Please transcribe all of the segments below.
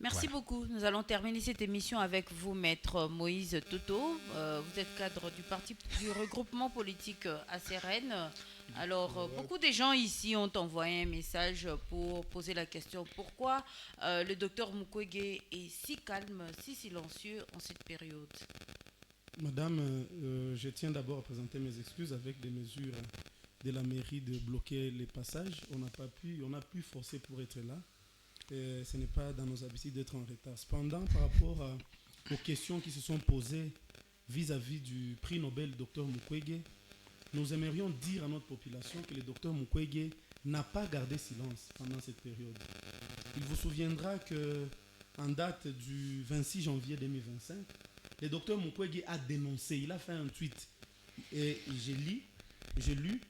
Merci Voilà. beaucoup. Nous allons terminer cette émission avec vous, Maître Moïse Toto. Vous êtes cadre du parti du regroupement politique ACRN. Alors, beaucoup de gens ici ont envoyé un message pour poser la question pourquoi le docteur Mukwege est si calme, si silencieux en cette période. Madame, je tiens d'abord à présenter mes excuses avec des mesures de la mairie de bloquer les passages. On a pu forcer pour être là. Et ce n'est pas dans nos habitudes d'être en retard. Cependant, par rapport aux questions qui se sont posées vis-à-vis du prix Nobel Dr Mukwege, nous aimerions dire à notre population que le Dr Mukwege n'a pas gardé silence pendant cette période. Il vous souviendra que en date du 26 janvier 2025, le docteur Mukwege a dénoncé, il a fait un tweet et j'ai lu,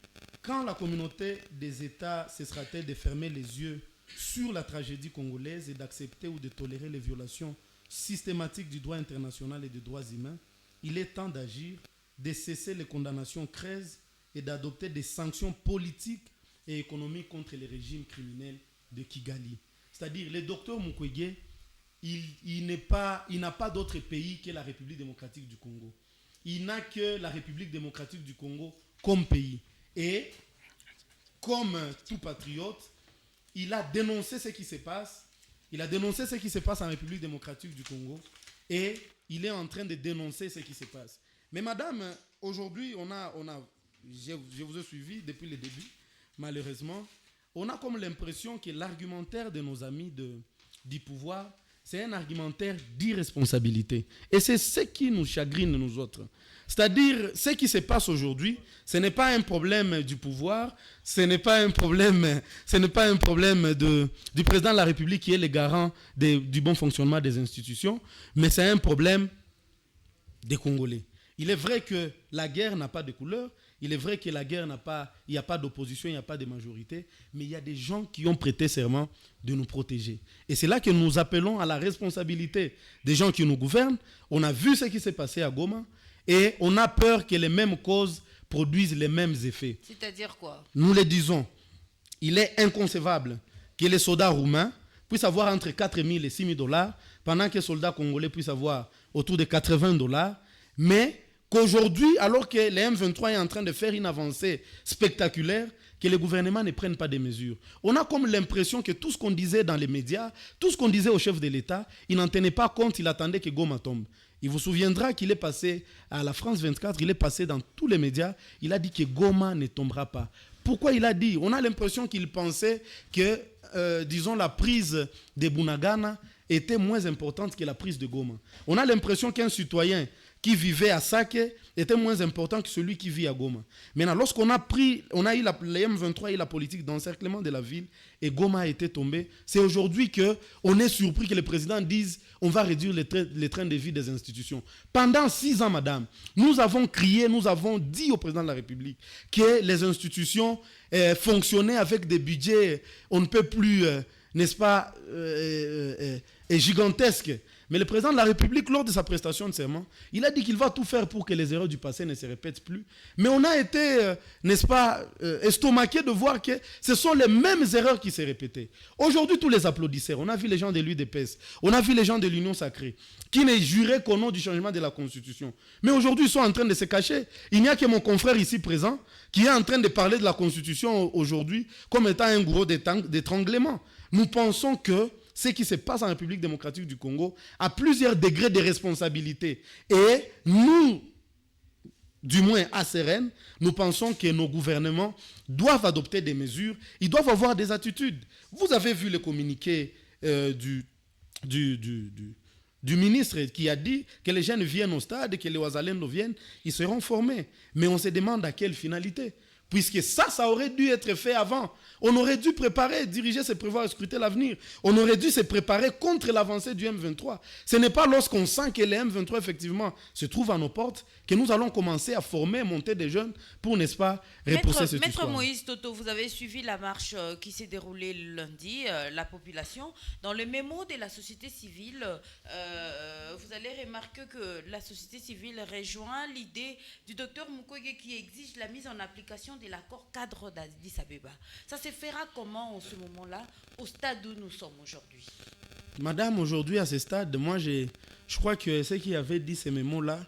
quand la communauté des États cessera-t-elle de fermer les yeux sur la tragédie congolaise et d'accepter ou de tolérer les violations systématiques du droit international et des droits humains, il est temps d'agir, de cesser les condamnations creuses et d'adopter des sanctions politiques et économiques contre les régimes criminels de Kigali. C'est-à-dire, le docteur Mukwege, il n'a pas d'autre pays que la République démocratique du Congo. Il n'a que la République démocratique du Congo comme pays. Et comme tout patriote, il a dénoncé ce qui se passe. Il a dénoncé ce qui se passe en République démocratique du Congo. Et il est en train de dénoncer ce qui se passe. Mais madame, aujourd'hui, je vous ai suivi depuis le début, malheureusement. On a comme l'impression que l'argumentaire de nos amis du pouvoir, c'est un argumentaire d'irresponsabilité. Et c'est ce qui nous chagrine, nous autres. C'est-à-dire, ce qui se passe aujourd'hui, ce n'est pas un problème du pouvoir, ce n'est pas un problème du président de la République qui est le garant du bon fonctionnement des institutions, mais c'est un problème des Congolais. Il est vrai que la guerre n'a pas de couleur, il est vrai que la guerre il n'y a pas d'opposition, il n'y a pas de majorité, mais il y a des gens qui ont prêté serment de nous protéger. Et c'est là que nous appelons à la responsabilité des gens qui nous gouvernent. On a vu ce qui s'est passé à Goma et on a peur que les mêmes causes produisent les mêmes effets. C'est-à-dire quoi? Nous le disons, il est inconcevable que les soldats roumains puissent avoir entre 4 000 et 6 000 dollars, pendant que les soldats congolais puissent avoir autour de 80 dollars, mais qu'aujourd'hui, alors que le M23 est en train de faire une avancée spectaculaire, que le gouvernement ne prenne pas des mesures. On a comme l'impression que tout ce qu'on disait dans les médias, tout ce qu'on disait au chef de l'État, il n'en tenait pas compte, il attendait que Goma tombe. Il vous souviendra qu'il est passé à la France 24, il est passé dans tous les médias, il a dit que Goma ne tombera pas. Pourquoi il a dit? On a l'impression qu'il pensait que, disons, la prise de Bunagana était moins importante que la prise de Goma. On a l'impression qu'un citoyen qui vivait à Sake était moins important que celui qui vit à Goma. Maintenant, lorsqu'on a eu les M23 et la politique d'encerclement de la ville, et Goma a été tombé, c'est aujourd'hui qu'on est surpris que le président dise on va réduire les trains de vie des institutions. Pendant 6 ans, madame, nous avons crié, nous avons dit au président de la République que les institutions fonctionnaient avec des budgets, on ne peut plus, n'est-ce pas, gigantesques. Mais le président de la République, lors de sa prestation de serment, il a dit qu'il va tout faire pour que les erreurs du passé ne se répètent plus. Mais on a été, n'est-ce pas, estomaqué de voir que ce sont les mêmes erreurs qui se répétaient. Aujourd'hui, tous les applaudisseurs, on a vu les gens de l'UDPS, on a vu les gens de l'Union sacrée, qui ne juraient qu'au nom du changement de la Constitution. Mais aujourd'hui, ils sont en train de se cacher. Il n'y a que mon confrère ici présent qui est en train de parler de la Constitution aujourd'hui comme étant un gourou d'étranglement. Nous pensons que ce qui se passe en République démocratique du Congo a plusieurs degrés de responsabilité. Et nous, du moins à Seren, nous pensons que nos gouvernements doivent adopter des mesures, ils doivent avoir des attitudes. Vous avez vu le communiqué du ministre qui a dit que les jeunes viennent au stade, que les Ouazalendo viennent, ils seront formés. Mais on se demande à quelle finalité? Puisque ça aurait dû être fait avant. On aurait dû préparer, diriger, se prévoir et scruter l'avenir. On aurait dû se préparer contre l'avancée du M23. Ce n'est pas lorsqu'on sent que les M23, effectivement, se trouvent à nos portes que nous allons commencer à former, monter des jeunes pour, n'est-ce pas, repousser cette Maître histoire. Moïse Toto, vous avez suivi la marche qui s'est déroulée le lundi, la population. Dans le mémo de la société civile, vous allez remarquer que la société civile rejoint l'idée du docteur Mukwege qui exige la mise en application de l'accord cadre d'Addis Abeba. Ça se fera comment en ce moment-là, au stade où nous sommes aujourd'hui? Madame, aujourd'hui, à ce stade, moi, je crois que ceux qui avaient dit ces mots-là,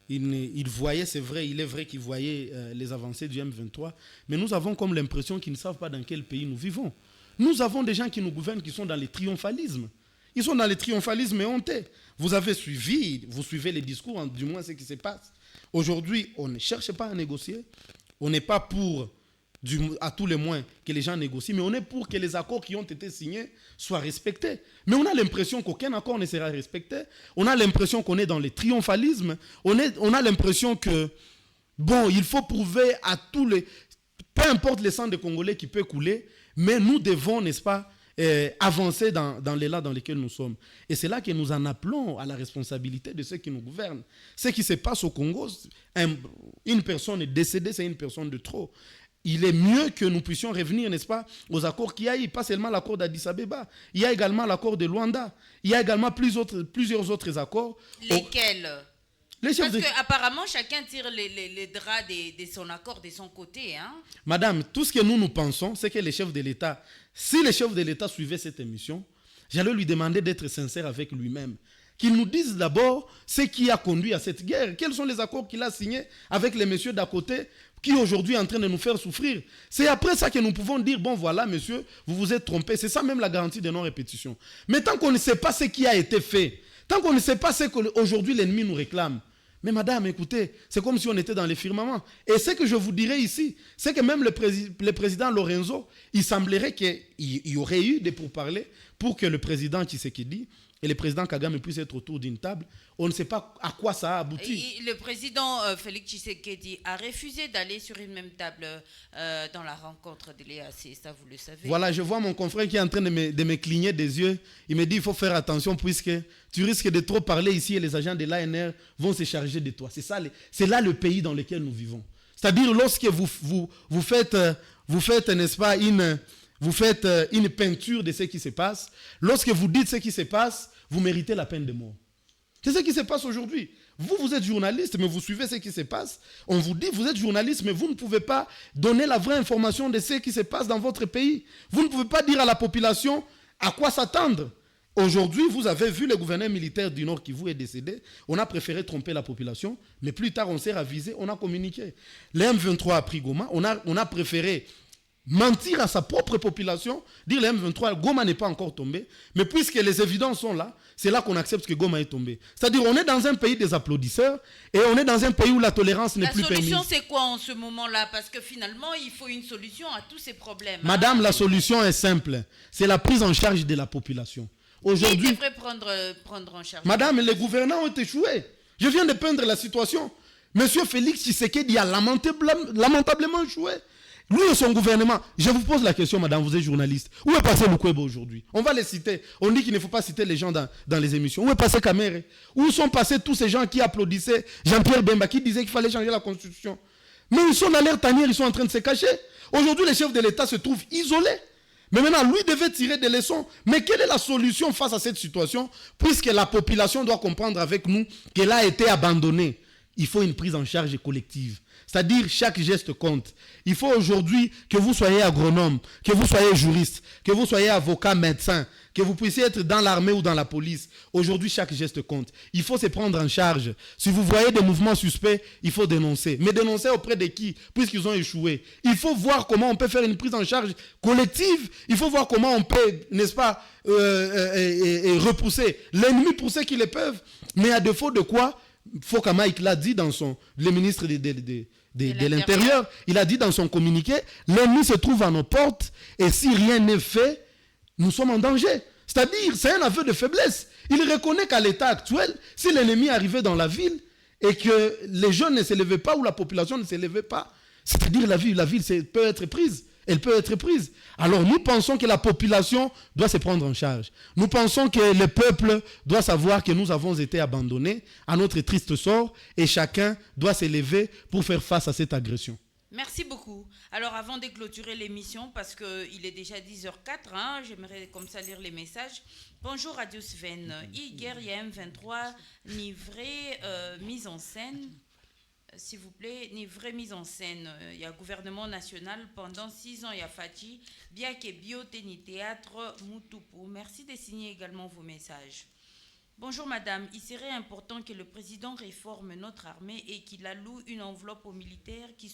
ils voyaient, c'est vrai, il est vrai qu'ils voyaient les avancées du M23, mais nous avons comme l'impression qu'ils ne savent pas dans quel pays nous vivons. Nous avons des gens qui nous gouvernent qui sont dans le triomphalisme. Ils sont dans le triomphalisme éhonté. Vous avez suivi, vous suivez les discours, du moins ce qui se passe. Aujourd'hui, on ne cherche pas à négocier. On n'est pas pour, à tous les moins, que les gens négocient, mais on est pour que les accords qui ont été signés soient respectés. Mais on a l'impression qu'aucun accord ne sera respecté. On a l'impression qu'on est dans le triomphalisme. On a l'impression que, bon, il faut prouver à tous les... Peu importe le sang des Congolais qui peut couler, mais nous devons, n'est-ce pas, avancer dans l'élan dans lequel nous sommes. Et c'est là que nous en appelons à la responsabilité de ceux qui nous gouvernent. Ce qui se passe au Congo, une personne est décédée, c'est une personne de trop. Il est mieux que nous puissions revenir, n'est-ce pas, aux accords qu'il y a eu, pas seulement l'accord d'Addis Abeba. Il y a également l'accord de Luanda. Il y a également plusieurs autres accords. Lesquels? Parce qu'apparemment, chacun tire les draps de son accord de son côté. Hein? Madame, tout ce que nous pensons, c'est que les chefs de l'État, si les chefs de l'État suivaient cette émission, j'allais lui demander d'être sincère avec lui-même. Qu'il nous dise d'abord ce qui a conduit à cette guerre. Quels sont les accords qu'il a signés avec les messieurs d'à côté qui aujourd'hui est en train de nous faire souffrir. C'est après ça que nous pouvons dire, bon voilà monsieur, vous vous êtes trompé. C'est ça même la garantie de non-répétition. Mais tant qu'on ne sait pas ce qui a été fait, tant qu'on ne sait pas ce qu'aujourd'hui l'ennemi nous réclame, mais madame, écoutez, c'est comme si on était dans les firmaments. Et ce que je vous dirais ici, c'est que même le président Lorenzo, il semblerait qu'il y aurait eu des pourparlers pour que le président Tshisekedi et le président Kagame puissent être autour d'une table. On ne sait pas à quoi ça a abouti. Et le président Félix Tshisekedi a refusé d'aller sur une même table dans la rencontre de l'EAC, ça vous le savez. Voilà, je vois mon confrère qui est en train de me cligner des yeux. Il me dit il faut faire attention puisque tu risques de trop parler ici et les agents de l'ANR vont se charger de toi. C'est là le pays dans lequel nous vivons. C'est-à-dire lorsque vous faites, n'est-ce pas, vous faites une peinture de ce qui se passe. Lorsque vous dites ce qui se passe, vous méritez la peine de mort. C'est ce qui se passe aujourd'hui. Vous êtes journaliste, mais vous suivez ce qui se passe. On vous dit, vous êtes journaliste, mais vous ne pouvez pas donner la vraie information de ce qui se passe dans votre pays. Vous ne pouvez pas dire à la population à quoi s'attendre. Aujourd'hui, vous avez vu le gouverneur militaire du Nord Kivu est décédé. On a préféré tromper la population, mais plus tard, on s'est ravisé, on a communiqué. Le M23 a pris Goma, on a préféré mentir à sa propre population, dire le M23, Goma n'est pas encore tombé, mais puisque les évidences sont là, c'est là qu'on accepte que Goma est tombé. C'est-à-dire on est dans un pays des applaudisseurs et on est dans un pays où la tolérance n'est plus permise. La solution c'est quoi en ce moment-là? Parce que finalement il faut une solution à tous ces problèmes. Madame, la solution est simple, c'est la prise en charge de la population. Aujourd'hui, qui devrait prendre en charge? Madame, les gouvernants ont échoué. Je viens de peindre la situation. Monsieur Félix Tshisekedi a lamentablement échoué. Lui et son gouvernement, je vous pose la question, madame, vous êtes journaliste. Où est passé Mukwebo aujourd'hui? On va les citer. On dit qu'il ne faut pas citer les gens dans les émissions. Où est passé Kamere? Où sont passés tous ces gens qui applaudissaient Jean-Pierre Bemba, qui disait qu'il fallait changer la constitution? Mais ils sont dans leur tanière, ils sont en train de se cacher. Aujourd'hui, les chefs de l'État se trouvent isolés. Mais maintenant, lui devait tirer des leçons. Mais quelle est la solution face à cette situation? Puisque la population doit comprendre avec nous qu'elle a été abandonnée. Il faut une prise en charge collective. C'est-à-dire, chaque geste compte. Il faut aujourd'hui que vous soyez agronome, que vous soyez juriste, que vous soyez avocat, médecin, que vous puissiez être dans l'armée ou dans la police. Aujourd'hui, chaque geste compte. Il faut se prendre en charge. Si vous voyez des mouvements suspects, il faut dénoncer. Mais dénoncer auprès de qui? Puisqu'ils ont échoué. Il faut voir comment on peut faire une prise en charge collective. Il faut voir comment on peut, n'est-ce pas, repousser l'ennemi pour ceux qui le peuvent. Mais à défaut de quoi, Fokama l'a dit dans le ministre de l'Intérieur, il a dit dans son communiqué, l'ennemi se trouve à nos portes et si rien n'est fait, nous sommes en danger. C'est-à-dire, c'est un aveu de faiblesse. Il reconnaît qu'à l'état actuel, si l'ennemi arrivait dans la ville et que les jeunes ne se levaient pas ou la population ne se levait pas, c'est-à-dire la ville peut être prise. Elle peut être prise. Alors nous pensons que la population doit se prendre en charge. Nous pensons que le peuple doit savoir que nous avons été abandonnés à notre triste sort et chacun doit se lever pour faire face à cette agression. Merci beaucoup. Alors avant de clôturer l'émission, parce qu'il est déjà 10h04, j'aimerais comme ça lire les messages. Bonjour Radio Sven. Hier, il y a M23 livré, mise en scène. s'il vous plaît, ni vraie mise en scène. Il y a gouvernement national pendant 6 ans, il y a Fati, bien que biote ni théâtre Mutupu. Merci de signer également vos messages. Bonjour madame, il serait important que le président réforme notre armée et qu'il alloue une enveloppe aux militaires qui